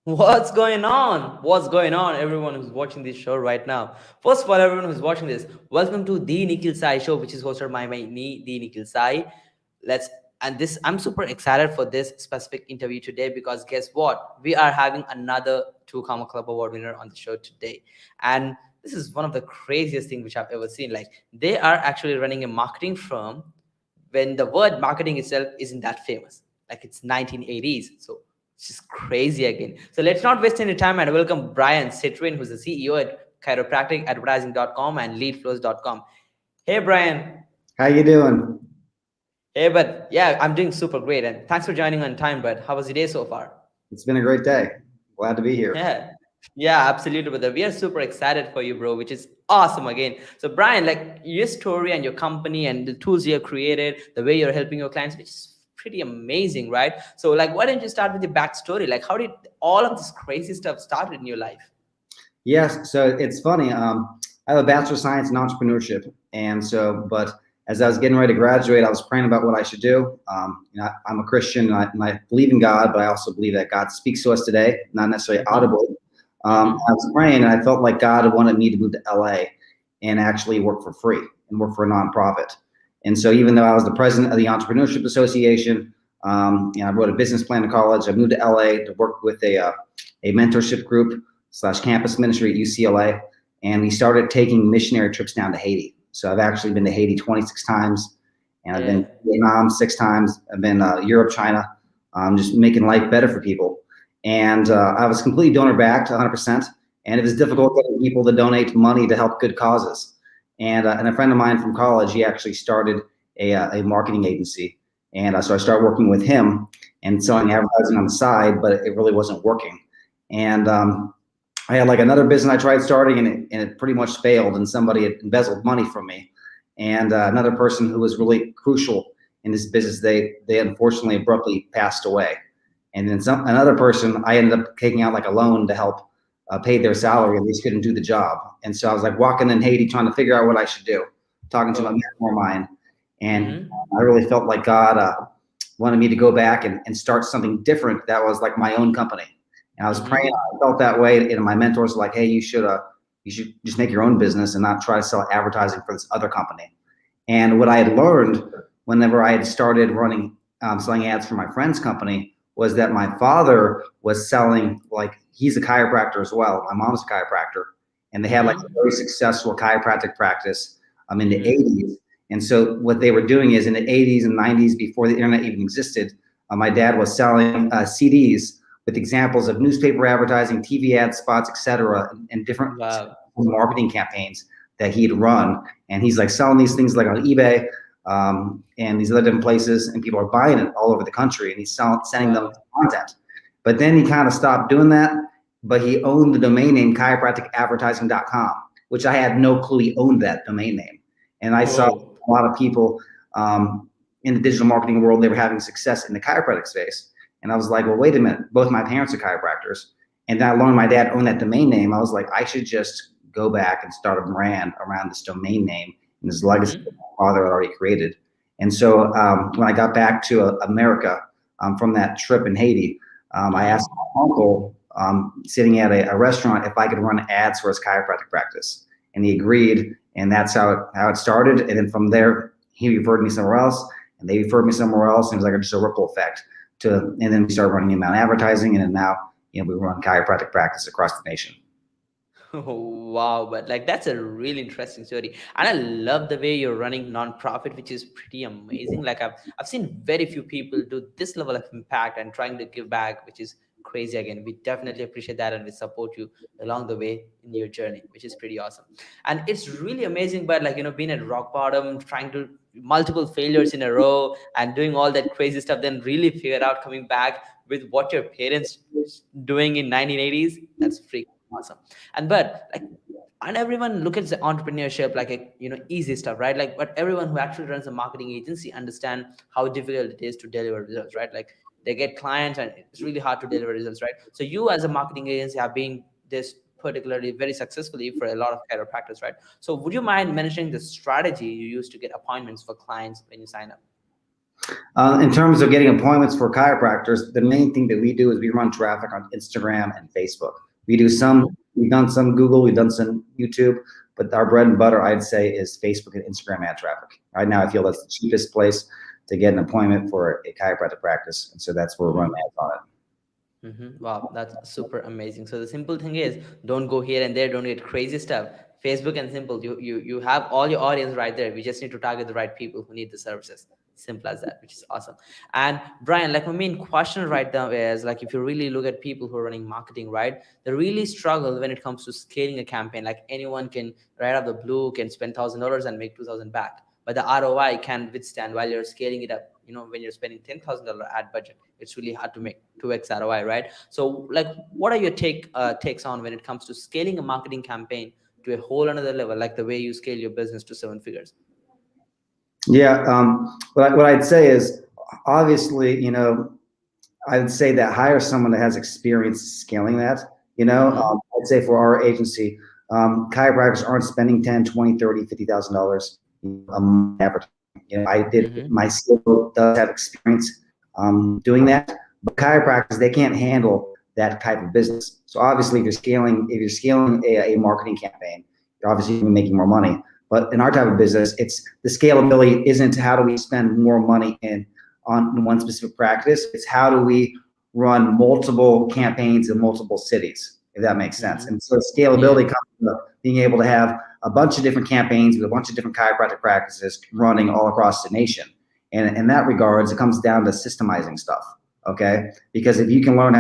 What's going on? What's going on, everyone who's watching this show right now? First of all, everyone who's watching this, welcome to the Nikhil Sai Show, which is hosted by me, the Nikhil Sai. Let's and this I'm super excited for this specific interview today because guess what? We are having another two Comma Club Award winner on the show today, and this is one of the craziest things which I've ever seen. Like they are actually running a marketing firm when the word marketing itself isn't that famous. Like it's 1980s, so it's just crazy again. So let's not waste any time and welcome Bryan Citrin, who's the CEO at chiropracticadvertising.com and leadflows.com. Hey Bryan. How you doing? Hey, but yeah, I'm doing super great, and thanks for joining on time. But how was your day so far? It's been a great day. Glad to be here. Yeah, yeah, absolutely, brother. We are super excited for you, bro, which is awesome again. So, Bryan, like your story and your company and the tools you have created, the way you're helping your clients, which is pretty amazing, right? So, like, why don't you start with the backstory? Like, how did all of this crazy stuff started in your life? Yes, so it's funny. I have a bachelor of science in entrepreneurship, and but as I was getting ready to graduate, I was praying about what I should do. I'm a Christian, and I believe in God, but I also believe that God speaks to us today, not necessarily Mm-hmm. audibly. Mm-hmm. I was praying, and I felt like God wanted me to move to LA and actually work for free and work for a nonprofit. And so, even though I was the president of the Entrepreneurship Association, I wrote a business plan in college. I moved to LA to work with a mentorship group / campus ministry at UCLA, and we started taking missionary trips down to Haiti. So I've actually been to Haiti 26 times, and I've been Yeah. to Vietnam 6 times. I've been Europe, China, just making life better for people. And I was completely donor backed, 100%. And it was difficult Mm-hmm. getting people to donate money to help good causes. And a friend of mine from college, he actually started a marketing agency, and so I started working with him and selling Mm-hmm. advertising on the side, but it really wasn't working. And I had like another business I tried starting, and it pretty much failed, and somebody had embezzled money from me. And another person who was really crucial in this business, they unfortunately abruptly passed away. And then another person, I ended up taking out like a loan to help pay their salary, and they just couldn't do the job. And so I was like walking in Haiti trying to figure out what I should do, talking to my Oh. mentor of mine, and Mm-hmm. I really felt like God wanted me to go back and start something different that was like my own company. And I was praying. Mm-hmm. I felt that way, and my mentors were like, "Hey, you should just make your own business and not try to sell advertising for this other company." And what I had learned whenever I had started running selling ads for my friend's company was that my father was selling, like, he's a chiropractor as well. My mom's a chiropractor, and they had like a Mm-hmm. very successful chiropractic practice in the Mm-hmm. 80s. And so what they were doing is in the 80s and 90s, before the internet even existed, my dad was selling CDs with examples of newspaper advertising, TV ad spots, etc., and different Wow. marketing campaigns that he'd run. And he's like selling these things like on eBay and these other different places, and people are buying it all over the country, and he's sending them Wow. content. But then he kind of stopped doing that, but he owned the domain name chiropracticadvertising.com, which I had no clue he owned that domain name. And I saw Oh. a lot of people in the digital marketing world, they were having success in the chiropractic space. And I was like, well, wait a minute. Both my parents are chiropractors. And then I learned my dad owned that domain name. I was like, I should just go back and start a brand around this domain name and this legacy that Mm-hmm. my father had already created. And so when I got back to America from that trip in Haiti, I asked Mm-hmm. my uncle, sitting at a restaurant, if I could run ads for his chiropractic practice. And he agreed. And that's how it started. And then from there, he referred me somewhere else, and they referred me somewhere else. And it was like just a ripple effect. And then we started running inbound advertising, and then now we run chiropractic practice across the nation. Oh, wow, but like that's a really interesting story, and I love the way you're running nonprofit, which is pretty amazing. Like I've seen very few people do this level of impact and trying to give back, which is crazy. Again, we definitely appreciate that, and we support you along the way in your journey, which is pretty awesome. And it's really amazing. But like being at rock bottom, trying to multiple failures in a row, and doing all that crazy stuff, then really figure out coming back with what your parents doing in 1980s. That's freaking awesome. And but like and everyone look at the entrepreneurship like a easy stuff, right? Like but everyone who actually runs a marketing agency understand how difficult it is to deliver results, right? Like they get clients and it's really hard to deliver results, right? So you as a marketing agency have been this particularly very successfully for a lot of chiropractors, right? So would you mind mentioning the strategy you use to get appointments for clients when you sign up? In terms of getting appointments for chiropractors, the main thing that we do is we run traffic on Instagram and Facebook. We've done some Google, we've done some YouTube, but our bread and butter, I'd say, is Facebook and Instagram ad traffic. Right now, I feel that's the cheapest place to get an appointment for a chiropractic practice, and so that's where we're running ads on it. Wow, that's super amazing. So the simple thing is, don't go here and there, don't get crazy stuff. Facebook and simple, you have all your audience right there. We just need to target the right people who need the services. Simple as that, which is awesome. And Bryan, like my main question right now is like, if you really look at people who are running marketing, right, they really struggle when it comes to scaling a campaign. Like anyone can right out of the blue can spend $1,000 and make 2,000 back, but the ROI can withstand while you're scaling it up. When you're spending $10,000 ad budget, it's really hard to make 2x ROI, right? So like, what are your takes on when it comes to scaling a marketing campaign to a whole another level, like the way you scale your business to 7 figures? Yeah, what I'd say is, obviously, I'd say that hire someone that has experience scaling that. I'd say for our agency, chiropractors aren't spending 10, 20, 30, $50,000 a month advertising. I did, my CEO does have experience doing that, but chiropractors, they can't handle that type of business. So obviously, if you're scaling a marketing campaign, you're obviously going to be making more money. But in our type of business, it's the scalability isn't how do we spend more money on one specific practice. It's how do we run multiple campaigns in multiple cities, if that makes sense. And so scalability comes from being able to have a bunch of different campaigns with a bunch of different chiropractic practices running all across the nation. And in that regards, it comes down to systemizing stuff, okay? Because if you can learn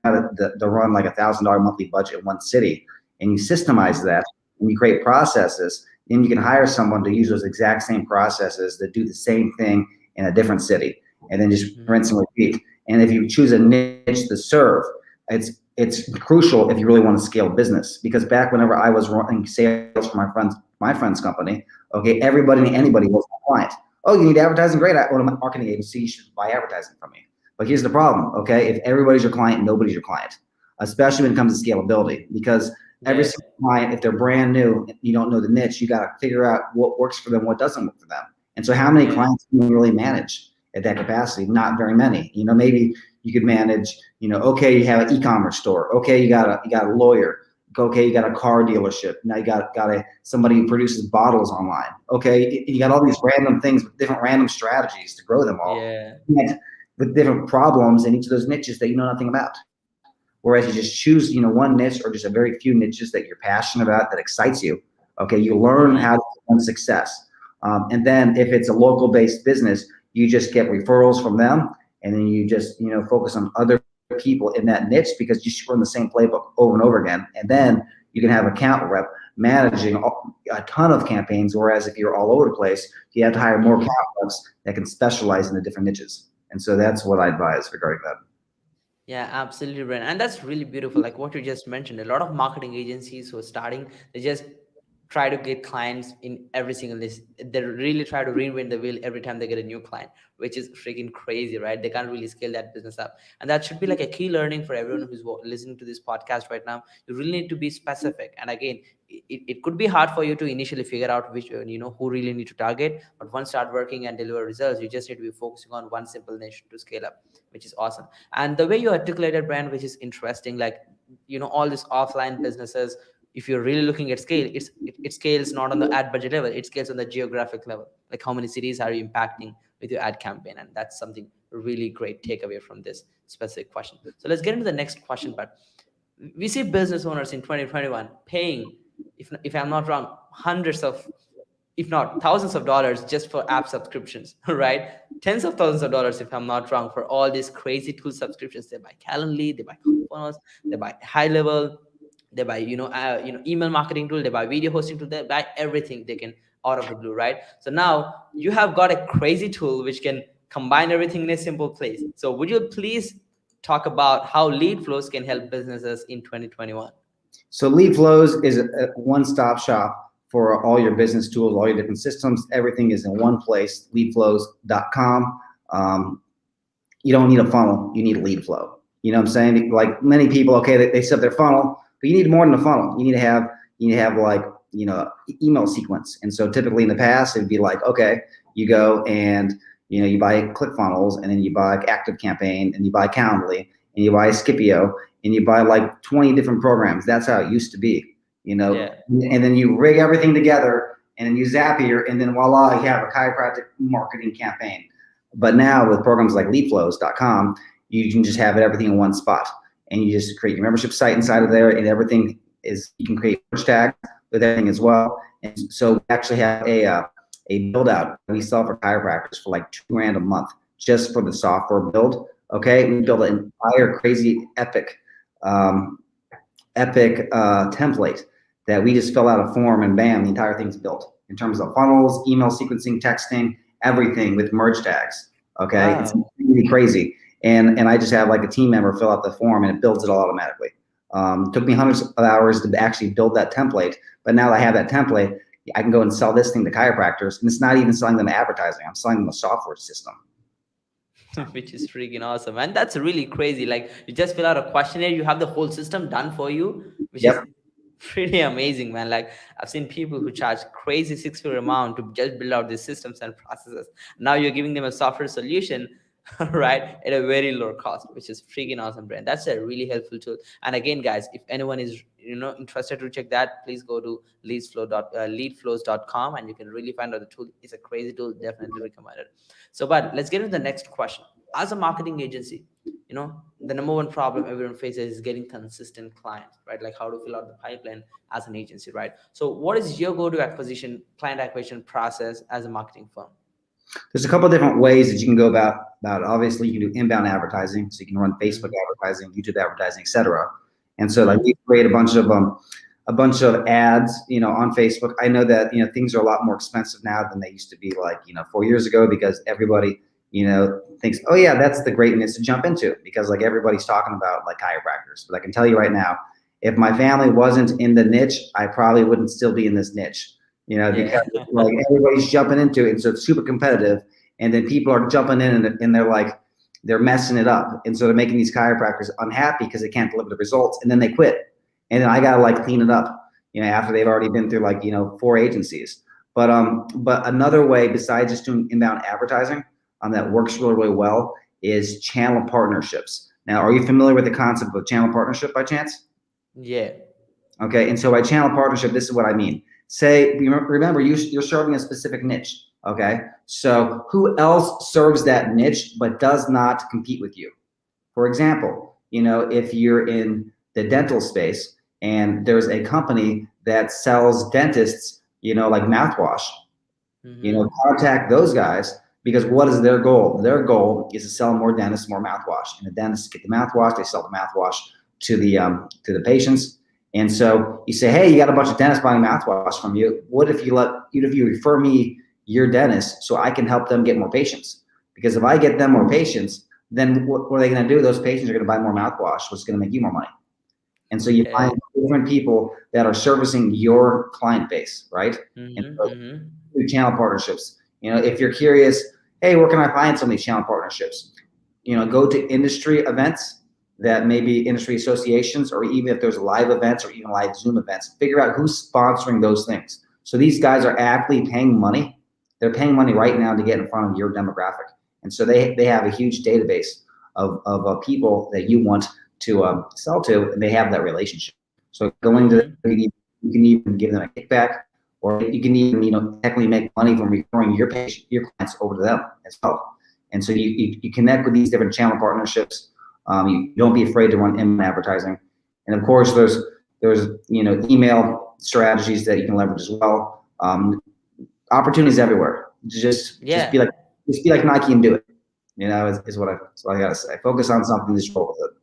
how to run like $1,000 monthly budget in one city, and you systemize that, and you create processes, then you can hire someone to use those exact same processes that do the same thing in a different city, and then just rinse and repeat. And if you choose a niche to serve, it's crucial if you really want to scale business. Because back whenever I was running sales for my friend's company, okay, everybody and anybody was my client. Oh, you need advertising? Great. I own a marketing agency. You should buy advertising from me. But here's the problem, okay? If everybody's your client, nobody's your client, especially when it comes to scalability. Because every single client, if they're brand new, you don't know the niche, you got to figure out what works for them, what doesn't work for them. And so how many clients can you really manage at that capacity? Not very many. Maybe you could manage, okay, you have an e-commerce store. Okay, you got a lawyer. Okay, you got a car dealership. Now you got somebody who produces bottles online. Okay, you got all these random things with different random strategies to grow them all. With different problems in each of those niches that you know nothing about. Whereas you just choose, one niche or just a very few niches that you're passionate about that excites you. Okay, you learn how to run success. And then if it's a local-based business, you just get referrals from them, and then you just, focus on other people in that niche because you should run the same playbook over and over again. And then you can have an account rep managing a ton of campaigns. Whereas if you're all over the place, you have to hire more account reps that can specialize in the different niches. And so that's what I advise regarding that. Yeah, absolutely, Bryan. And that's really beautiful. Like what you just mentioned, a lot of marketing agencies who are starting, they just try to get clients in every single list. They really try to reinvent the wheel every time they get a new client, which is freaking crazy, right? They can't really scale that business up. And that should be like a key learning for everyone who's listening to this podcast right now. You really need to be specific. And again, it could be hard for you to initially figure out which, who really need to target. But once start working and deliver results, you just need to be focusing on one simple niche to scale up, which is awesome. And the way you articulated, Bryan, which is interesting, like, all these offline businesses, if you're really looking at scale, it scales not on the ad budget level, it scales on the geographic level. Like how many cities are you impacting with your ad campaign? And that's something really great takeaway from this specific question. So let's get into the next question. But we see business owners in 2021 paying, if I'm not wrong, hundreds of, if not thousands of dollars just for app subscriptions, right? Tens of thousands of dollars, if I'm not wrong, for all these crazy tool subscriptions. They buy Calendly, they buy Funnels, they buy High Level, they buy email marketing tool, they buy video hosting tool, they buy everything they can out of the blue, right? So now you have got a crazy tool which can combine everything in a simple place. So would you please talk about how lead flows can help businesses in 2021? So lead flows is a one-stop shop for all your business tools, all your different systems. Everything is in one place, leadflows.com. You don't need a funnel, you need a lead flow. You know what I'm saying? Like many people, okay, they set their funnel, but you need more than a funnel. You need to have like, email sequence. And so typically in the past, it'd be like, okay, you go and, You buy ClickFunnels, and then you buy Active Campaign, and you buy Calendly, and you buy Scipio, and you buy like 20 different programs. That's how it used to be, Yeah. and then you rig everything together, and then you Zapier, and then voila, you have a chiropractic marketing campaign. But now with programs like leadflows.com, you can just have everything in one spot, and you just create your membership site inside of there, and everything is, you can create merge tags with everything as well. And so we actually have a build out we sell for chiropractors for like $2,000 a month just for the software build. Okay, we built Mhm. an entire crazy um, epic template that we just fill out a form, and bam, the entire thing's built in terms of funnels, email sequencing, texting, everything with merge tags. Okay, it's Wow. really crazy. And I just have like a team member fill out the form, and it builds it all automatically. Took me hundreds of hours to actually build that template, but now that I have that template, I can go and sell this thing to chiropractors, and it's not even selling them advertising. I'm selling them a software system. Which is freaking awesome. And that's really crazy. Like you just fill out a questionnaire, you have the whole system done for you, which is Yep. pretty amazing, man. Like I've seen people who charge crazy six-figure amount to just build out these systems and processes. Now you're giving them a software solution, right, at a very low cost, which is freaking awesome, brand. That's a really helpful tool. And again, guys, if anyone is interested to check that, please go to leadflows.com and you can really find out the tool. It's a crazy tool, definitely recommended. So, but let's get into the next question. As a marketing agency, the number one problem everyone faces is getting consistent clients, right? Like how to fill out the pipeline as an agency, right? So what is your go-to client acquisition process as a marketing firm? There's a couple of different ways that you can go about it. Obviously, you can do inbound advertising, so you can run Facebook Mm-hmm. advertising, YouTube advertising, etc. And so, like, Mm-hmm. we create a bunch of ads, on Facebook. I know that things are a lot more expensive now than they used to be, like 4 years ago, because everybody thinks, oh yeah, that's the great niche to jump into, because like everybody's talking about like chiropractors. But I can tell you right now, if my family wasn't in the niche, I probably wouldn't still be in this niche. Because Yeah. like everybody's jumping into it, and so it's super competitive. And then people are jumping in, and they're like, they're messing it up, and so they're making these chiropractors unhappy because they can't deliver the results, and then they quit. And then I gotta like clean it up, after they've already been through like 4 agencies. But another way besides just doing inbound advertising, that works really really well is channel partnerships. Now, are you familiar with the concept of channel partnership by chance? Yeah. Okay, and so by channel partnership, this is what I mean. Say, remember, you're serving a specific niche. Okay, so who else serves that niche but does not compete with you? For example, if you're in the dental space and there's a company that sells dentists, like mouthwash, Mm-hmm. contact those guys, because what is their goal? Their goal is to sell more dentists, more mouthwash, and the dentists get the mouthwash. They sell the mouthwash to the patients. And so you say, hey, you got a bunch of dentists buying mouthwash from you. What if you refer me your dentist so I can help them get more patients? Because if I get them more patients, then what are they going to do? Those patients are going to buy more mouthwash, which is going to make you more money. And so you find Yeah. different people that are servicing your client base, right? And Mm-hmm. so Mm-hmm. through channel partnerships. If you're curious, hey, where can I find some of these channel partnerships? Go to industry events that may be industry associations, or even if there's live events or even live Zoom events, figure out who's sponsoring those things. So these guys are actually paying money. They're paying money right now to get in front of your demographic. And so they have a huge database of people that you want to sell to, and they have that relationship. So going to, Mm-hmm. you can even give them a kickback, or you can even technically make money from referring your clients over to them as well. And so you connect with these different channel partnerships. You don't be afraid to run inbound advertising, and of course there's email strategies that you can leverage as well. Opportunities everywhere. Just be Yeah. like Nike and do it. Is what I gotta say. Focus on something, just roll with it.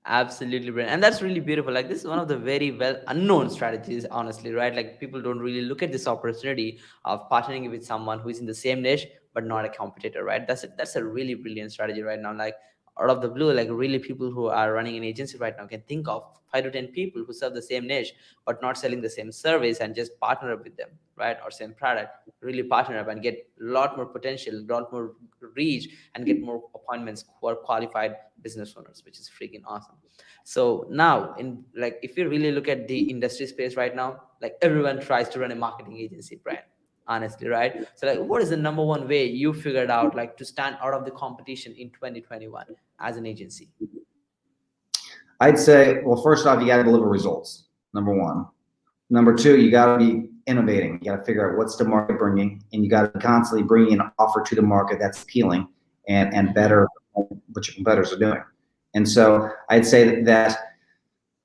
Absolutely, Brian. And that's really beautiful. Like this is one of the very well unknown strategies, honestly, right? Like people don't really look at this opportunity of partnering with someone who is in the same niche but not a competitor, right? That's a really brilliant strategy right now. Like out of the blue, like really people who are running an agency right now can think of 5 to 10 people who serve the same niche but not selling the same service and just partner up with them, right? Or same product, really partner up and get a lot more potential, a lot more reach, and get more appointments who are qualified business owners, which is freaking awesome. So now, in like, if you really look at the industry space right now, like everyone tries to run a marketing agency brand. honestly, right? So like, what is the number one way you figured out like to stand out of the competition in 2021 as an agency? I'd say, well, first off, you got to deliver results. Number one. Number two, you got to be innovating. You got to figure out what's the market bringing, and you got to be constantly bringing an offer to the market that's appealing and Mm-hmm. better than what your competitors are doing. And so I'd say that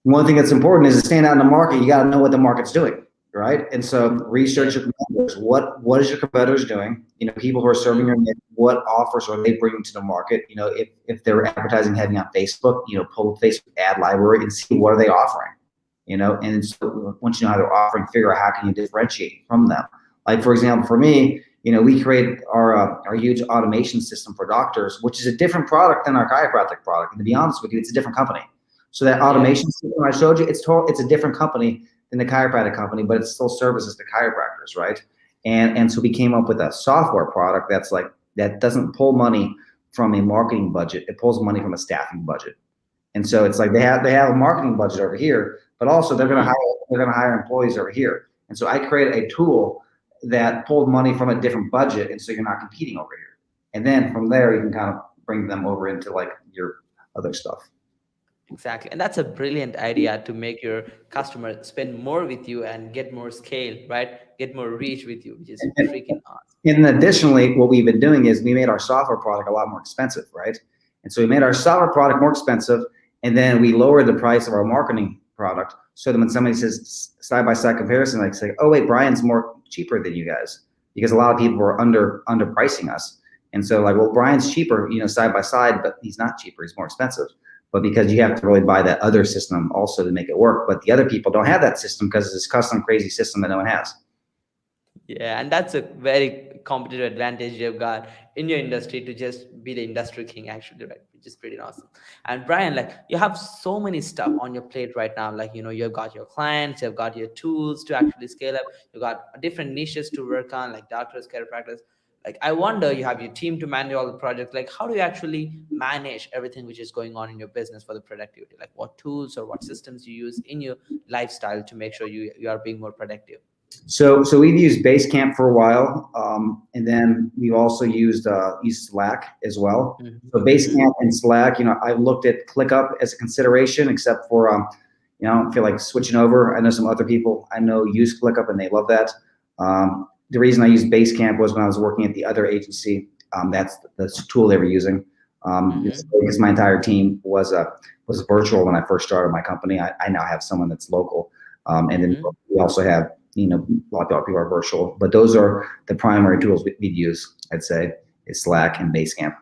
one thing that's important is to stand out in the market. You got to know what the market's doing, right? And so research Yeah. your competitors. What is your competitors doing? You know, people who are serving your niche, what offers are they bringing to the market? You know, if they're advertising heavy on Facebook, you know, pull the Facebook ad library and see what are they offering. You know, and so once you know how they're offering, figure out how can you differentiate from them. Like for example, for me, you know, we created our huge automation system for doctors, which is a different product than our chiropractic product. And to be honest with you, it's a different company. So that Yeah. automation system I showed you, it's a different company than the chiropractic company, but it still services the chiropractors, right? And so we came up with a software product that's like that doesn't pull money from a marketing budget; it pulls money from a staffing budget. And so it's like they have a marketing budget over here, but also Mm-hmm. they're gonna hire employees over here. And so I created a tool that pulled money from a different budget, and so you're not competing over here. And then from there you can kind of bring them over into like your other stuff. Exactly. And that's a brilliant idea to make your customer spend more with you and get more scale, right? Get more reach with you, which is And, freaking awesome. and additionally, what we've been doing is we made our software product a lot more expensive, right? And so we made our software product more expensive, and then we lowered the price of our marketing product so that when somebody says side by side comparison, like say, oh wait, Bryan's more cheaper than you guys, because a lot of people were underpricing us. And so like, well, Bryan's cheaper, you know, side by side, but he's not cheaper, he's more expensive. But because you have to really buy that other system also to make it work. But the other people don't have that system because it's this custom crazy system that no one has. Yeah, and that's a very competitive advantage you've got in your industry to just be the industry king, actually, right? Which is pretty awesome. And Bryan, like you have so many stuff on your plate right now. Like, you've got your clients, you've got your tools to actually scale up, you've got different niches to work on, like doctors, chiropractors. Like, I wonder, you have your team to manage all the projects. Like, how do you actually manage everything which is going on in your business for the productivity? Like, what tools or what systems you use in your lifestyle to make sure you are being more productive? So we've used Basecamp for a while, and then we've also used Slack as well. So Mm-hmm. Basecamp and Slack, you know, I looked at ClickUp as a consideration, except for you know, I don't feel like switching over. I know some other people I know use ClickUp and they love that. The reason I used Basecamp was when I was working at the other agency. That's the tool they were using. Mm-hmm. Because my entire team was virtual when I first started my company. I now have someone that's local, and then Mm-hmm. we also have, you know, a lot of people are virtual, but those are the primary tools we'd use. I'd say is Slack and Basecamp,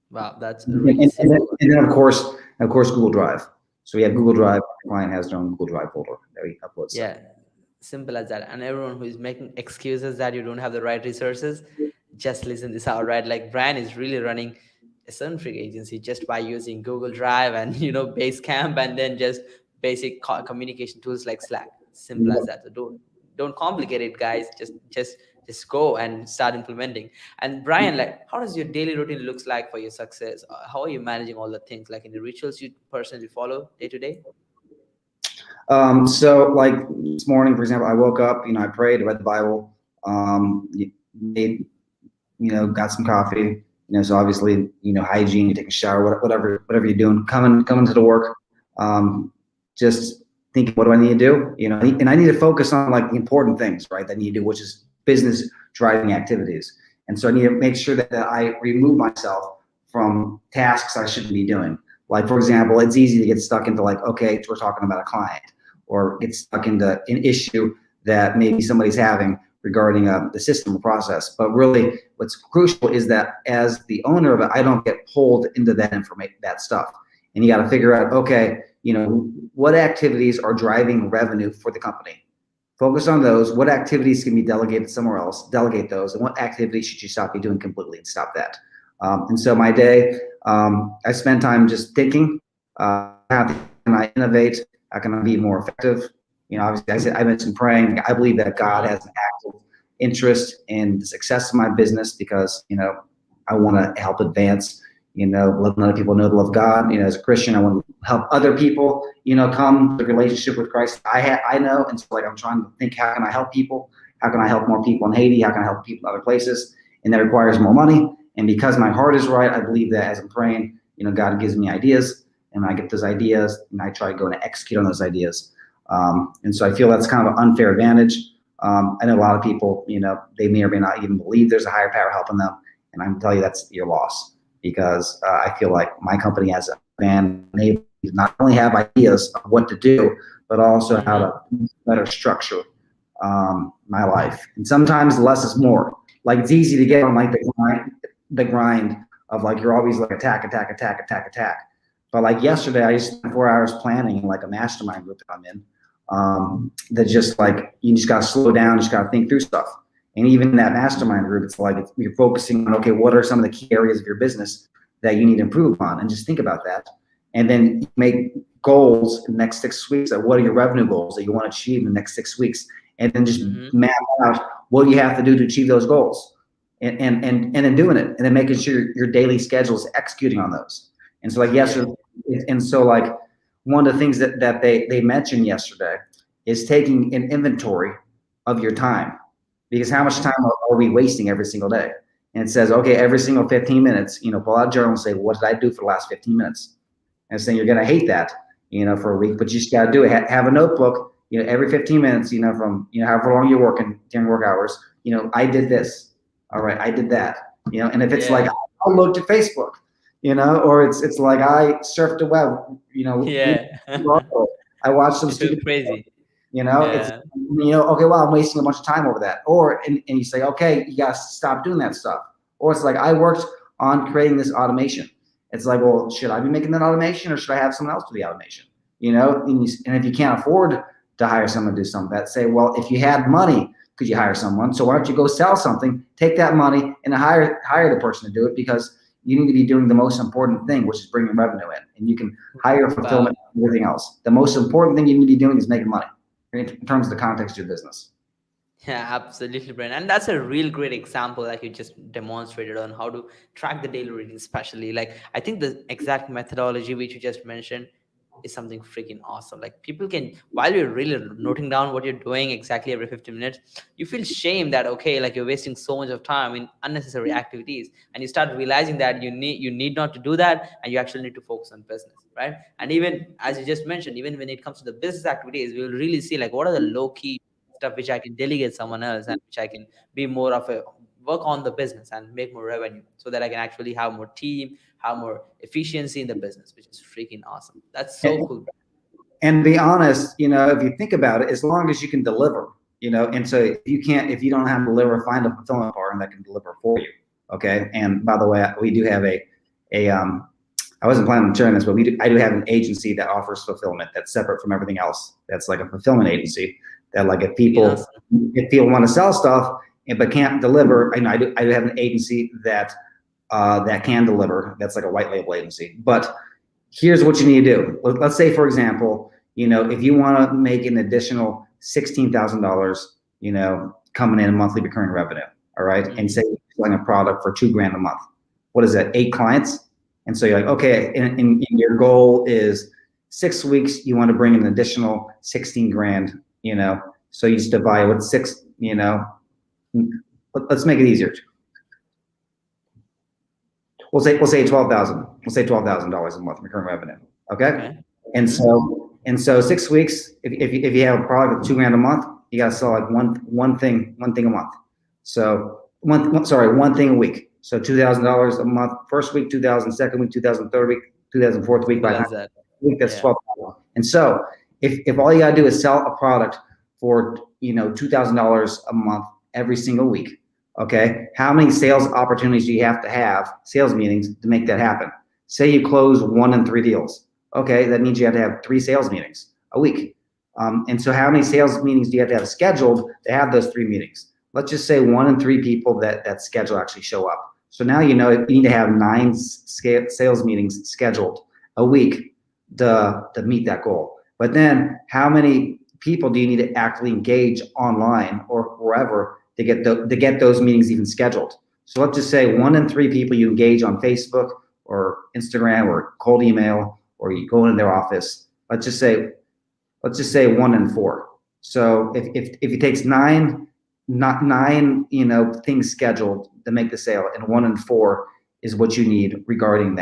Wow, that's a and, really and, and then, simple one. and then of course Google Drive. So we have Google Drive. The client has their own Google Drive folder that we upload stuff. Yeah, simple as that. And everyone who is making excuses that you don't have the right resources, just listen this out, right? Like Bryan is really running a centric agency just by using Google Drive and Basecamp, and then just basic communication tools like Slack. Simple as that. So don't complicate it, guys. Just go and start implementing. And Bryan, like, how does your daily routine looks like for your success? How are you managing all the things, like in the rituals you personally follow day to day? So like this morning, for example, I woke up, you know, I prayed, read the Bible, made, you know, got some coffee, you know, so obviously, you know, hygiene, you take a shower, whatever you're doing, coming to the work, just thinking, what do I need to do? You know, and I need to focus on like the important things, right, that I need to do, which is business driving activities. And so I need to make sure that I remove myself from tasks I shouldn't be doing. Like, for example, it's easy to get stuck into like, okay, we're talking about a client, or get stuck into an issue that maybe somebody's having regarding the system or process. But really, what's crucial is that as the owner of it, I don't get pulled into that information, that stuff. And you got to figure out, okay, you know, what activities are driving revenue for the company. Focus on those. What activities can be delegated somewhere else? Delegate those. And what activities should you stop be doing completely and stop that? And so my day, I spend time just thinking, how can I innovate? How can I be more effective? You know, obviously, I mentioned praying. I believe that God has an active interest in the success of my business because, you know, I want to help advance, you know, letting other people know the love of God. You know, as a Christian, I want to help other people, you know, come to the relationship with Christ. I know, and so like I'm trying to think, how can I help people? How can I help more people in Haiti? How can I help people in other places? And that requires more money. And because my heart is right, I believe that as I'm praying, God gives me ideas, and when I get those ideas, and I try to go and execute on those ideas. And so I feel that's kind of an unfair advantage. I know a lot of people, they may or may not even believe there's a higher power helping them. And I'm telling you, that's your loss, because I feel like my company has been able to not only have ideas of what to do, but also how to better structure my life. And sometimes less is more. Like, it's easy to get on like the grind of like, you're always like attack. But like yesterday, I just spent 4 hours planning like a mastermind group that I'm in. That just like, you just got to slow down, just got to think through stuff. And even in that mastermind group, it's like you're focusing on, okay, what are some of the key areas of your business that you need to improve on? And just think about that. And then make goals in the next 6 weeks. Of what are your revenue goals that you want to achieve in the next 6 weeks? And then just map out what you have to do to achieve those goals. And then doing it, and then making sure your daily schedule is executing on those. And so like yesterday, and so like one of the things that they mentioned yesterday is taking an inventory of your time, because how much time are we wasting every single day? And it says, okay, every single 15 minutes, pull out a journal and say, what did I do for the last 15 minutes? And saying you're going to hate that, for a week, but you just got to do it. Have a notebook, every 15 minutes, from, however long you're working during work hours, I did this. All right, I did that, and if it's like I looked at Facebook, or it's like I surfed the web, I watched some stupid crazy. It's okay, well, I'm wasting a bunch of time over that. Or and you say, okay, you gotta stop doing that stuff. Or it's like, I worked on creating this automation. It's like, well, should I be making that automation, or should I have someone else do the automation? And if you can't afford to hire someone to do some of that, say, well, if you had money, could you hire someone? So why don't you go sell something, take that money, and hire the person to do it, because you need to be doing the most important thing, which is bringing revenue in. And you can hire fulfillment and everything else. The most important thing you need to be doing is making money in terms of the context of your business. Yeah, absolutely, Bryan. And that's a real great example, like you just demonstrated on how to track the daily reading, especially. Like, I think the exact methodology which you just mentioned is something freaking awesome. Like, people can, while you're really noting down what you're doing exactly every 15 minutes, you feel shame that, okay, like you're wasting so much of time in unnecessary activities, and you start realizing that you need not to do that, and you actually need to focus on business, right? And even as you just mentioned, even when it comes to the business activities, we'll really see like what are the low key stuff which I can delegate someone else, and which I can be more of a work on the business and make more revenue, so that I can actually have more team, have more efficiency in the business, which is freaking awesome. That's so cool. And be honest, if you think about it, as long as you can deliver, and so if you don't have to deliver, find a fulfillment partner that can deliver for you. Okay. And by the way, we do have I wasn't planning on sharing this, but I do have an agency that offers fulfillment that's separate from everything else. That's like a fulfillment agency that, like, if people want to sell stuff but can't deliver, I do have an agency that can deliver. That's like a white label agency. But here's what you need to do. Let's say, for example, if you want to make an additional $16,000, coming in monthly recurring revenue, all right, and say you're selling a product for $2,000 a month. What is that? 8 clients. And so you're like, okay, and your goal is 6 weeks. You want to bring in an additional 16 grand. So you just divide with 6. Let's make it easier. We'll say 12,000. We'll say $12,000 a month recurring revenue. Okay. And so 6 weeks. If you have a product of $2,000 a month, you got to sell like one thing a month. So one thing a week. So $2,000 a month. First week, 2,000. Second week, 2,000. Third week, 2,000. Fourth week, by week, that's 12,000. And so if all you got to do is sell a product for $2,000 a month every single week, okay, how many sales opportunities do you have to have, sales meetings, to make that happen? Say you close 1 in 3 deals. Okay, that means you have to have 3 sales meetings a week. And so how many sales meetings do you have to have scheduled to have those 3 meetings? Let's just say 1 in 3 people that schedule actually show up. So now you need to have 9 sales meetings scheduled a week to meet that goal. But then how many people do you need to actively engage online or wherever to get those meetings even scheduled? So let's just say 1 in 3 people you engage on Facebook or Instagram or cold email, or you go into their office. Let's just say 1 in 4. So if it takes 9 not 9, things scheduled to make the sale, and 1 in 4 is what you need regarding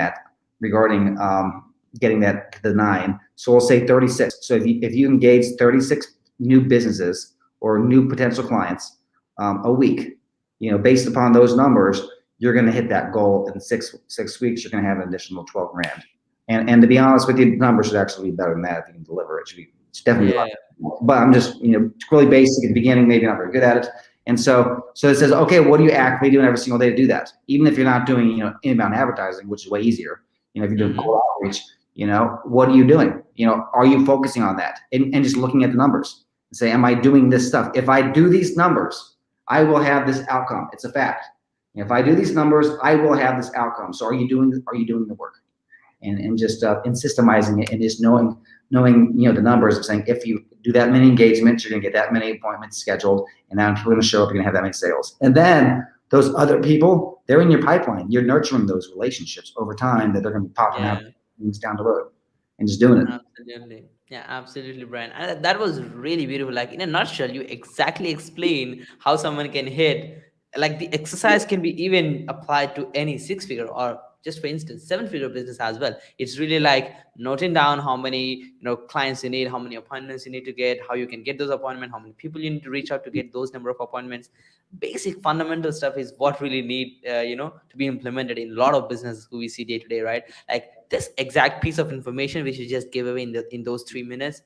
getting that to the 9. So we'll say 36. So if you engage 36 new businesses or new potential clients a week, based upon those numbers, you're going to hit that goal in six weeks. You're going to have an additional 12 grand. And to be honest with you, the numbers should actually be better than that if you can deliver it. It's definitely, Yeah. but I'm just, it's really basic at the beginning, maybe not very good at it. And so it says, okay, what are you actively doing every single day to do that? Even if you're not doing, inbound advertising, which is way easier, if you're doing cold outreach, what are you doing? Are you focusing on that and just looking at the numbers and say, am I doing this stuff? If I do these numbers, I will have this outcome. It's a fact. If I do these numbers, I will have this outcome. So are you doing the work? And just and systemizing it, and just knowing the numbers of saying, if you do that many engagements, you're gonna get that many appointments scheduled, and then we're gonna show up, you're gonna have that many sales. And then those other people, they're in your pipeline. You're nurturing those relationships over time that they're gonna be popping out things down the road and just doing it. Absolutely. Yeah, absolutely, Brian. And that was really beautiful. Like in a nutshell, you exactly explain how someone can hit. Like the exercise can be even applied to any six-figure or just for instance, seven-figure business as well. It's really like noting down how many clients you need, how many appointments you need to get, how you can get those appointments, how many people you need to reach out to get those number of appointments. Basic fundamental stuff is what really need to be implemented in a lot of businesses who we see day to day, right? Like this exact piece of information which you just gave away in those 3 minutes,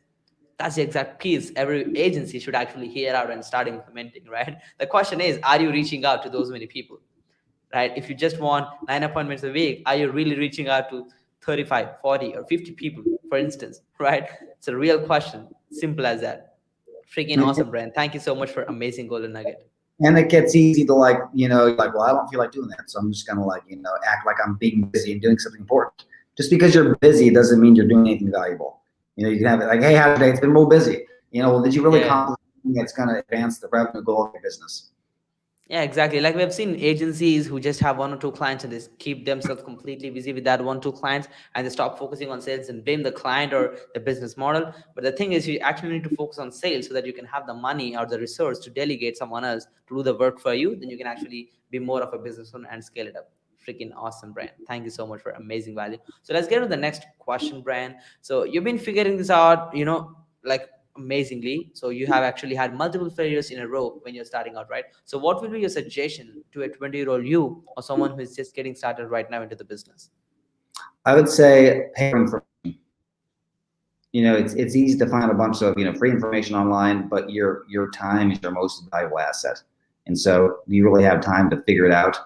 that's the exact piece every agency should actually hear out and start implementing, right? The question is, are you reaching out to those many people, right? If you just want 9 appointments a week, are you really reaching out to 35, 40, or 50 people, for instance, right? It's a real question. Simple as that. Freaking awesome, Brian. Thank you so much for amazing golden nugget. And it gets easy to like, well, I don't feel like doing that. So I'm just going to act like I'm being busy and doing something important. Just because you're busy doesn't mean you're doing anything valuable. You can have it like, hey, how's today? It's been real busy. Well, did you really accomplish something that's going to advance the revenue goal of your business? Yeah, exactly. Like we've seen agencies who just have 1 or 2 clients and they keep themselves completely busy with that 1, 2 clients, and they stop focusing on sales and blame the client or the business model. But the thing is, you actually need to focus on sales so that you can have the money or the resource to delegate someone else to do the work for you. Then you can actually be more of a business owner and scale it up. Freaking awesome, Brian. Thank you so much for amazing value. So let's get to the next question, Brian. So you've been figuring this out, like amazingly. So you have actually had multiple failures in a row when you're starting out, right? So what will be your suggestion to a 20-year-old you or someone who is just getting started right now into the business? I would say pay for information. It's easy to find a bunch of free information online, but your time is your most valuable asset. And so you really have time to figure it out.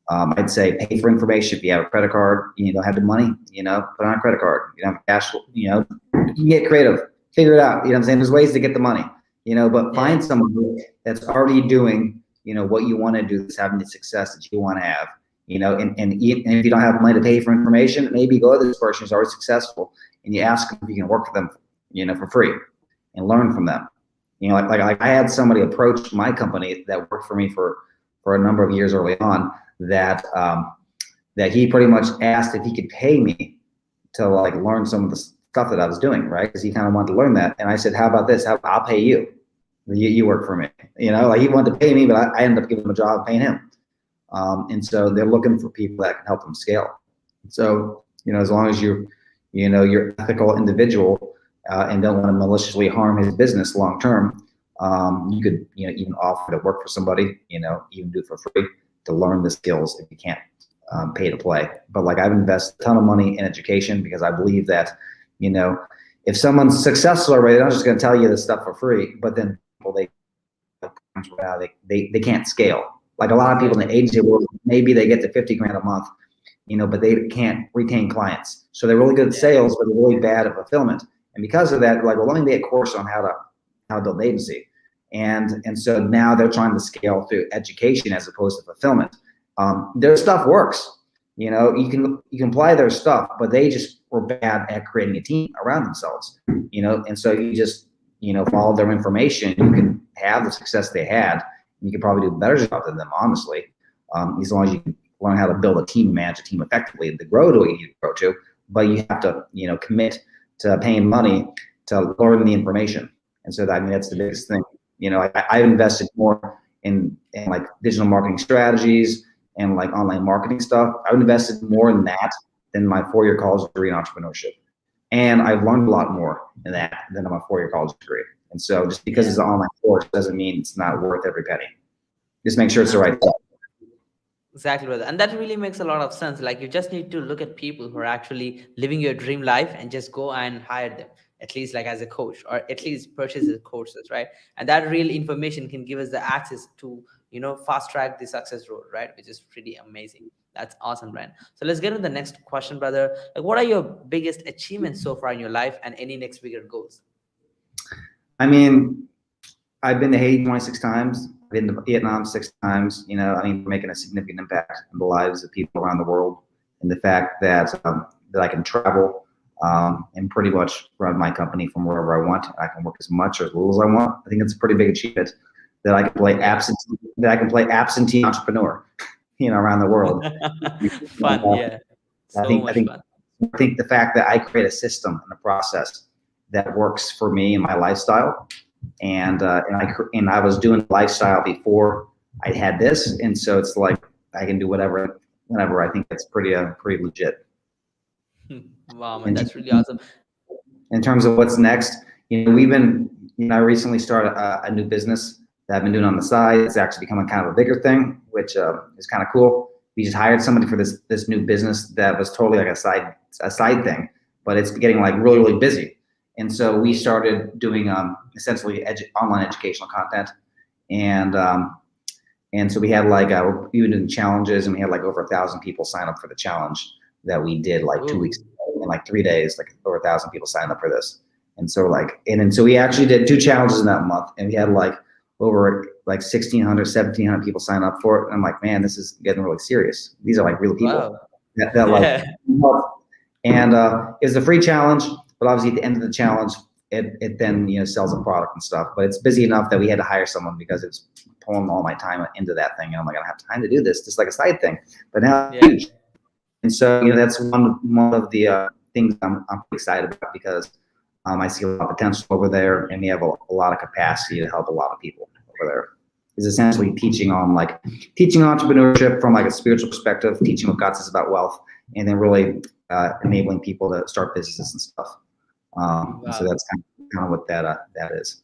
I'd say pay for information. If you have a credit card, you don't have the money, put on a credit card. You don't have cash, you can get creative. Figure it out. You know what I'm saying? There's ways to get the money, but find someone that's already doing, what you want to do, that's having the success that you want to have, and if you don't have money to pay for information, maybe go to this person who's already successful and you ask them if you can work with them, for free and learn from them. Like I had somebody approach my company that worked for me for a number of years early on that he pretty much asked if he could pay me to like learn some of the stuff that I was doing, right? Because he kind of wanted to learn that. And I said, how about this? I'll pay you. You work for me. Like he wanted to pay me, but I ended up giving him a job paying him. And so they're looking for people that can help them scale. So, as long as you're an ethical individual and don't want to maliciously harm his business long term, you could, even offer to work for somebody, even do it for free to learn the skills if you can't pay to play. But like I've invested a ton of money in education because I believe that, if someone's successful already, they're not just going to tell you this stuff for free, but then they can't scale. Like a lot of people in the agency world, maybe they get to 50 grand a month, but they can't retain clients. So they're really good at sales, but they're really bad at fulfillment. And because of that, they're like, well, let me make a course on how to build an agency. And so now they're trying to scale through education as opposed to fulfillment. Their stuff works. You can apply their stuff, but they just were bad at creating a team around themselves. And so you just follow their information, you can have the success they had. You can probably do a better job than them, honestly, as long as you can learn how to build a team, manage a team effectively, to grow to what you need to grow to. But you have to commit to paying money to learn the information. And so that's the biggest thing. I've invested more in like digital marketing strategies and like online marketing stuff. I've invested more in that than my 4-year college degree in entrepreneurship. And I've learned a lot more in that than my 4-year college degree. And so just because it's an online course doesn't mean it's not worth every penny. Just make sure it's the right stuff. Exactly, brother. And that really makes a lot of sense. Like you just need to look at people who are actually living your dream life and just go and hire them, at least like as a coach, or at least purchase the courses, right? And that real information can give us the access to, fast track the success road, right? Which is pretty amazing. That's awesome, Brian. So let's get to the next question, brother. Like, what are your biggest achievements so far in your life and any next bigger goals? I mean, I've been to Haiti 26 times. I've been to Vietnam 6 times. We're making a significant impact in the lives of people around the world. And the fact that I can travel and pretty much run my company from wherever I want. I can work as much or as little as I want. I think it's a pretty big achievement that I can play absentee entrepreneur, around the world. Fun, yeah. So much fun. I think the fact that I create a system and a process that works for me and my lifestyle, and I was doing lifestyle before I had this, and so it's like I can do whatever, whenever. I think it's pretty legit. Wow, man, that's really awesome. In terms of what's next, I recently started a new business that I've been doing on the side. It's actually becoming kind of a bigger thing, which is kind of cool. We just hired somebody for this new business that was totally like a side thing, but it's getting like really, really busy. And so we started doing essentially online educational content, and so we had like we were doing challenges, and we had like over 1,000 people sign up for the challenge that we did like 2 weeks ago. In like 3 days, like over 1,000 people signed up for this. And so so we actually did 2 challenges in that month, and we had like over like 1,600, 1,700 people sign up for it. And I'm like, man, this is getting really serious. These are like real people. Wow. And it was a free challenge, but obviously at the end of the challenge, it then sells a product and stuff. But it's busy enough that we had to hire someone because it's pulling all my time into that thing. And I'm like, I don't have time to do this, just like a side thing. But now it's huge. And so that's one of the things I'm pretty excited about, because I see a lot of potential over there, and we have a lot of capacity to help a lot of people over there. Is essentially teaching entrepreneurship from like a spiritual perspective, teaching what God says about wealth, and then really enabling people to start businesses and stuff. Wow. So that's kind of what that is.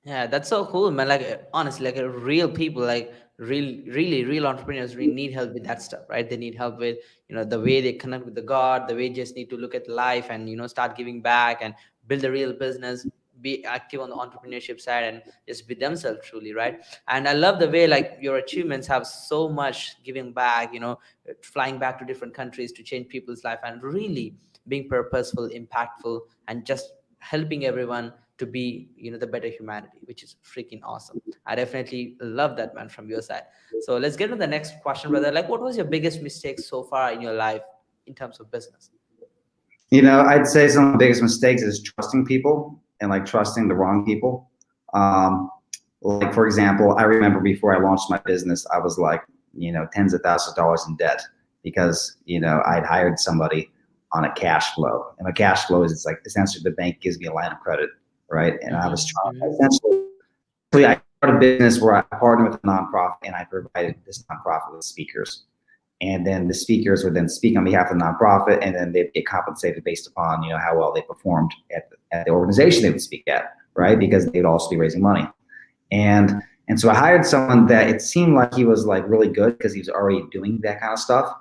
Yeah, that's so cool, man. Like honestly, like real people, like really real entrepreneurs really need help with that stuff, right? They need help with the way they connect with the God, the way they just need to look at life and start giving back and build a real business, be active on the entrepreneurship side, and just be themselves truly, right? And I love the way like your achievements have so much giving back, flying back to different countries to change people's life, and really being purposeful, impactful, and just helping everyone to be the better humanity, which is freaking awesome. I definitely love that, man, from your side. So let's get to the next question, brother. Like, what was your biggest mistake so far in your life in terms of business? I'd say some of the biggest mistakes is trusting people, and like trusting the wrong people. Like for example, I remember before I launched my business, I was like tens of thousands of dollars in debt because I'd hired somebody on a cash flow, and a cash flow is, it's like essentially the bank gives me a line of credit, right? And I was trying essentially, I started a business where I partnered with a nonprofit, and I provided this nonprofit with speakers, and then the speakers would then speak on behalf of the nonprofit, and then they'd get compensated based upon how well they performed at the organization they would speak at, right? Because they'd also be raising money, and so I hired someone that it seemed like he was like really good because he was already doing that kind of stuff,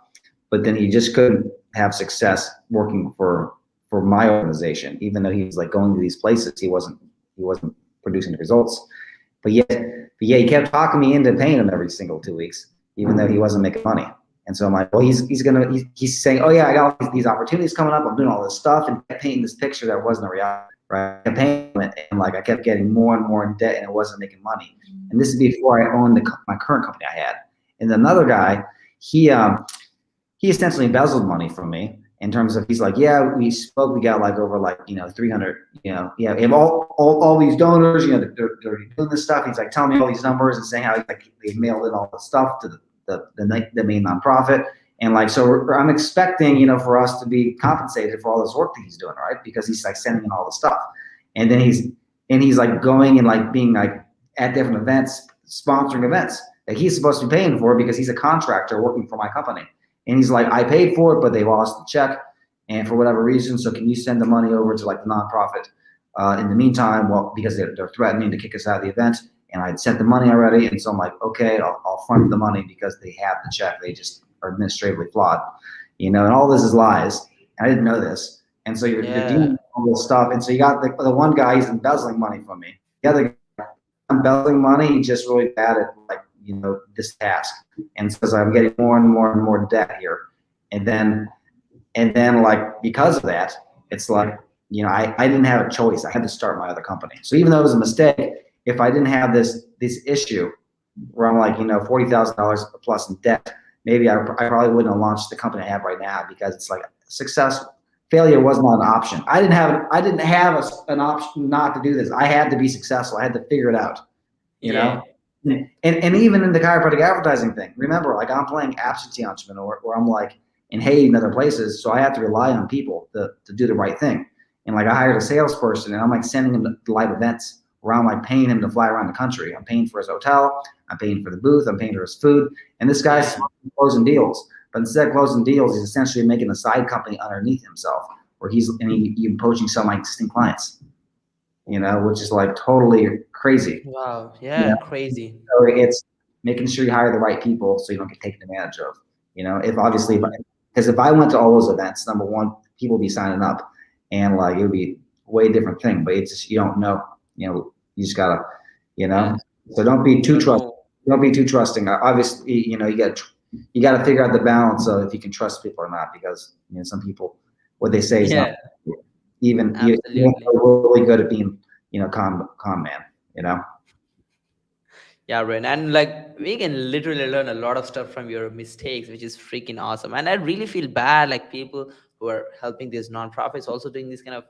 but then he just couldn't have success working for my organization, even though he was like going to these places. He wasn't producing the results, but yeah, he kept talking me into paying him every single 2 weeks, even though he wasn't making money. And so I'm like, well, he's saying, oh yeah, I got all these opportunities coming up, I'm doing all this stuff, and kept painting this picture that wasn't a reality, right? I kept paying it, and like I kept getting more and more in debt, and it wasn't making money. And this is before I owned my current company I had. And another guy, he essentially embezzled money from me, in terms of, he's like, yeah, we spoke, we got like over like 300, we have all these donors, they're doing this stuff. He's like telling me all these numbers and saying how like they mailed in all the stuff to the main nonprofit, and like so I'm expecting for us to be compensated for all this work that he's doing, right? Because he's like sending in all the stuff, and then he's like going and like being like at different events sponsoring events that he's supposed to be paying for because he's a contractor working for my company. And he's like, I paid for it, but they lost the check, and for whatever reason, so can you send the money over to like the nonprofit? In the meantime, well, because they're threatening to kick us out of the event, and I'd sent the money already, and so I'm like, okay, I'll fund the money because they have the check. They just are administratively flawed, and all this is lies. And I didn't know this, and so you're dealing with all this stuff, and so you got the one guy, he's embezzling money from me. The other guy embezzling money, he's just really bad at like this task, and says I'm getting more and more and more debt here, and then like because of that, it's like I didn't have a choice. I had to start my other company. So even though it was a mistake, if I didn't have this issue where I'm like $40,000 plus in debt, maybe I probably wouldn't have launched the company I have right now, because it's like failure was not an option. I didn't have an option not to do this. I had to be successful. I had to figure it out. You know. And even in the chiropractic advertising thing, remember, like I'm playing absentee entrepreneur, where I'm like in Haiti and other places, so I have to rely on people to do the right thing. And like I hired a salesperson, and I'm like sending him to live events where I'm like paying him to fly around the country. I'm paying for his hotel, I'm paying for the booth, I'm paying for his food, and this guy's closing deals. But instead of closing deals, he's essentially making a side company underneath himself, where he's poaching some of my existing clients. Which is like totally crazy. Wow. Yeah. Crazy. So it's making sure you hire the right people so you don't get taken advantage of. Because if I went to all those events, number one, people would be signing up, and like it would be a way different thing. But it's just you don't know. You just gotta, So don't be too trusting. Don't be too trusting. Obviously, you got to figure out the balance of if you can trust people or not, because some people, what they say is not even you're really good at being con man. Yeah, Bryan. And like we can literally learn a lot of stuff from your mistakes, which is freaking awesome. And I really feel bad, like people who are helping these nonprofits also doing these kind of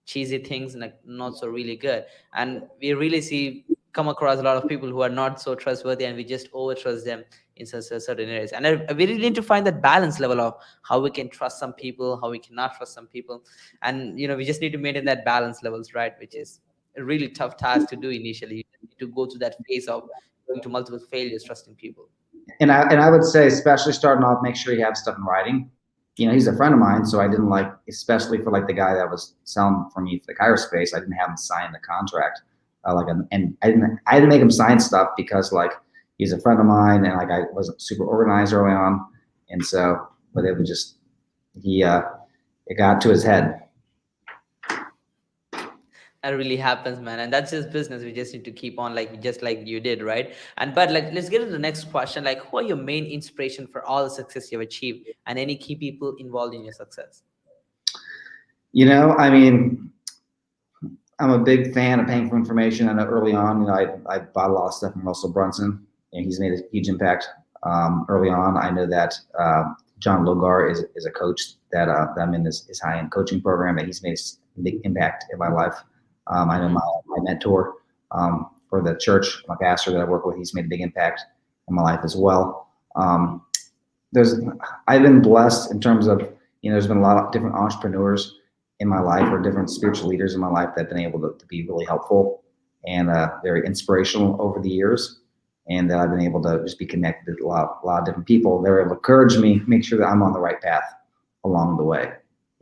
cheesy things and like not so really good. And we really come across a lot of people who are not so trustworthy, and we just over trust them in certain areas. And we really need to find that balance level of how we can trust some people, how we cannot trust some people. And we just need to maintain that balance levels, right? Which is a really tough task to do initially. You need to go through that phase of going to multiple failures, trusting people. And I would say, especially starting off, make sure you have stuff in writing. He's a friend of mine, so I didn't especially for like the guy that was selling for me for the Cairo space, I didn't have him sign the contract. And I didn't make him sign stuff because like he's a friend of mine, and like I wasn't super organized early on, and so, but it was just it got to his head. That really happens, man, and that's his business. We just need to keep on just like you did, right? But let's get to the next question. Like, who are your main inspiration for all the success you've achieved, and any key people involved in your success? I mean, I'm a big fan of paying for information. And early on, I bought a lot of stuff from Russell Brunson, and he's made a huge impact. Early on, I know that John Logar is a coach that I'm in his high-end coaching program, and he's made a big impact in my life. I know my mentor for the church, my pastor that I work with, he's made a big impact in my life as well. I've been blessed in terms of, there's been a lot of different entrepreneurs in my life, or different spiritual leaders in my life, that have been able to be really helpful and very inspirational over the years. And I've been able to just be connected to a lot of different people. They're able to encourage me, make sure that I'm on the right path along the way.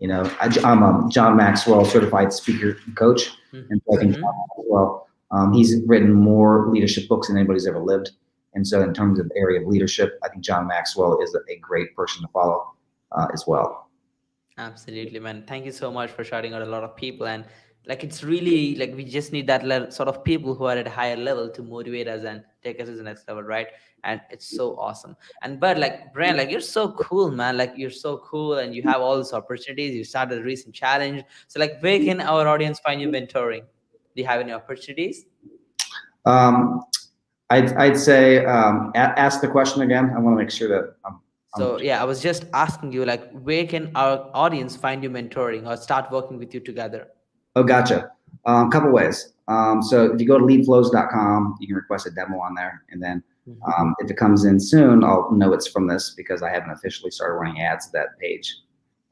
I'm a John Maxwell certified speaker and coach, and so I think John Maxwell, he's written more leadership books than anybody's ever lived. And so in terms of area of leadership, I think John Maxwell is a great person to follow as well. Absolutely, man. Thank you so much for shouting out a lot of people. And like, it's really like we just need that sort of people who are at a higher level to motivate us and take us to the next level, right? And it's so awesome. And but like, Bryan, like, you're so cool, man. Like, you're so cool, and you have all these opportunities. You started a recent challenge. So like, where can our audience find you mentoring? Do you have any opportunities? I'd say ask the question again. I want to make sure that so yeah, I was just asking you, like, where can our audience find you mentoring or start working with you together? Oh, gotcha. A couple ways. So if you go to leadflows.com, you can request a demo on there. And then if it comes in soon, I'll know it's from this, because I haven't officially started running ads to that page.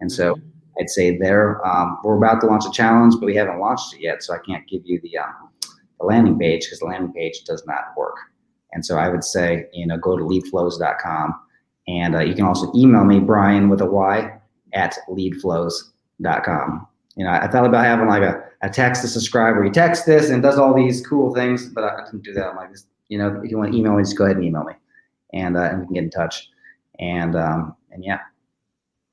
And so I'd say there, we're about to launch a challenge, but we haven't launched it yet. So I can't give you the landing page, because the landing page does not work. And so I would say, go to leadflows.com. And you can also email me, Bryan with a Y, at leadflows.com. I thought about having like a text to subscribe where you text this and does all these cool things, but I didn't do that. I'm like, if you want to email me, just go ahead and email me, and we can get in touch. And yeah.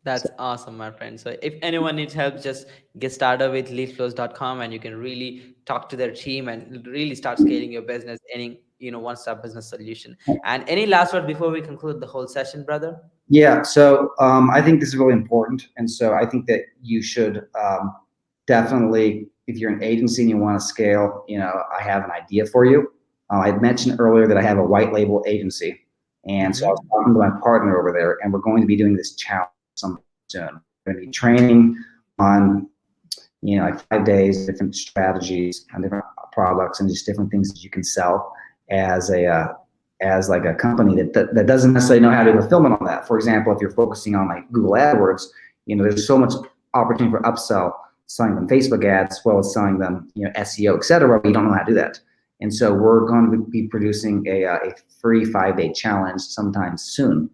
That's awesome, my friend. So if anyone needs help, just get started with leadflows.com and you can really talk to their team and really start scaling your business, any, one-stop business solution. And any last word before we conclude the whole session, brother? Yeah. So I think this is really important. And so I think that you should definitely, if you're an agency and you want to scale, I have an idea for you. I had mentioned earlier that I have a white label agency. And so I was talking to my partner over there, and we're going to be doing this challenge soon. We're going to be training on, like 5 days, different strategies and different products and just different things that you can sell as like a company that doesn't necessarily know how to do fulfillment on that. For example, if you're focusing on like Google AdWords, there's so much opportunity for upsell, selling them Facebook ads, as well as selling them, SEO, et cetera, but you don't know how to do that. And so we're going to be producing a free 5-day challenge sometime soon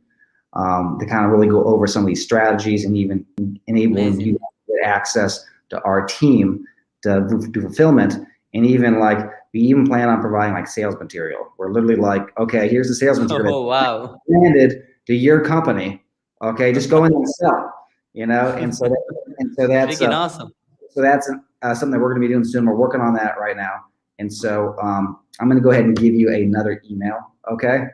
to kind of really go over some of these strategies and even enabling you to get access to our team to do fulfillment. And even like, we even plan on providing like sales material. We're literally like, okay, here's the sales material. Oh, wow. Landed to your company. Okay, just go in and sell, and so that's freaking awesome. So that's something that we're going to be doing soon. We're working on that right now. And so I'm going to go ahead and give you another email, okay?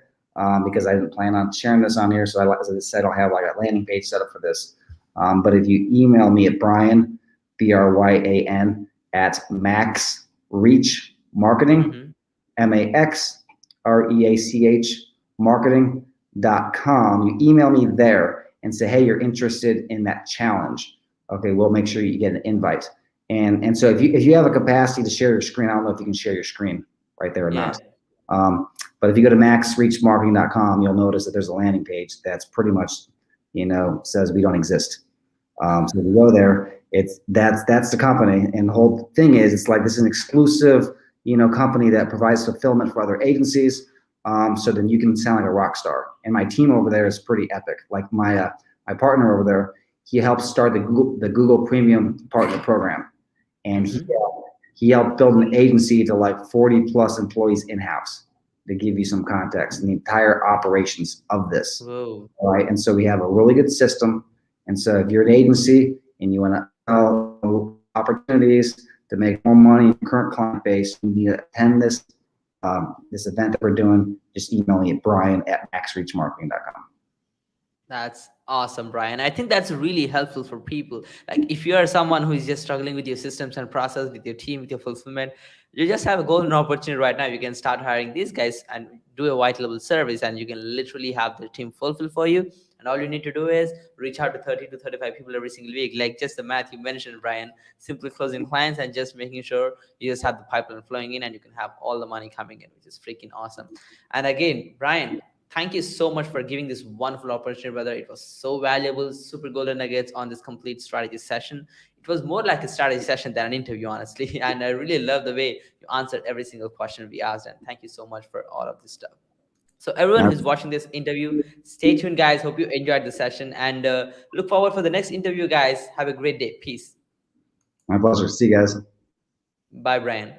Because I didn't plan on sharing this on here. So as I said, I'll have like a landing page set up for this. But if you email me at Bryan, Bryan, at Max Reach Marketing, MAXREACH marketing.com, you email me there and say, hey, you're interested in that challenge. Okay, we'll make sure you get an invite. And so if you have a capacity to share your screen, I don't know if you can share your screen right there or not. But if you go to maxreachmarketing.com, you'll notice that there's a landing page that's pretty much, says we don't exist. So if you go there, that's the company. And the whole thing is, it's like this is an exclusive, company that provides fulfillment for other agencies. So then you can sound like a rock star. And my team over there is pretty epic. Like my partner over there, he helped start the Google Premium Partner Program. And he helped build an agency to like 40 plus employees in-house, to give you some context in the entire operations of this. Whoa. All right. And so we have a really good system. And so if you're an agency and you want to sell opportunities to make more money in your current client base, you need to attend this event that we're doing, just email me at Bryan at maxreachmarketing.com. That's awesome, Bryan. I think that's really helpful for people. Like if you are someone who is just struggling with your systems and process, with your team, with your fulfillment, you just have a golden opportunity right now. You can start hiring these guys and do a white level service, and you can literally have the team fulfill for you. And all you need to do is reach out to 30 to 35 people every single week. Like just the math you mentioned, Bryan, simply closing clients and just making sure you just have the pipeline flowing in and you can have all the money coming in, which is freaking awesome. And again, Bryan, thank you so much for giving this wonderful opportunity, brother. It was so valuable, super golden nuggets on this complete strategy session. It was more like a strategy session than an interview, honestly. And I really love the way you answered every single question we asked. And thank you so much for all of this stuff. So everyone who's watching this interview, stay tuned, guys. Hope you enjoyed the session and look forward for the next interview, guys. Have a great day. Peace. My pleasure. See you guys. Bye, Bryan.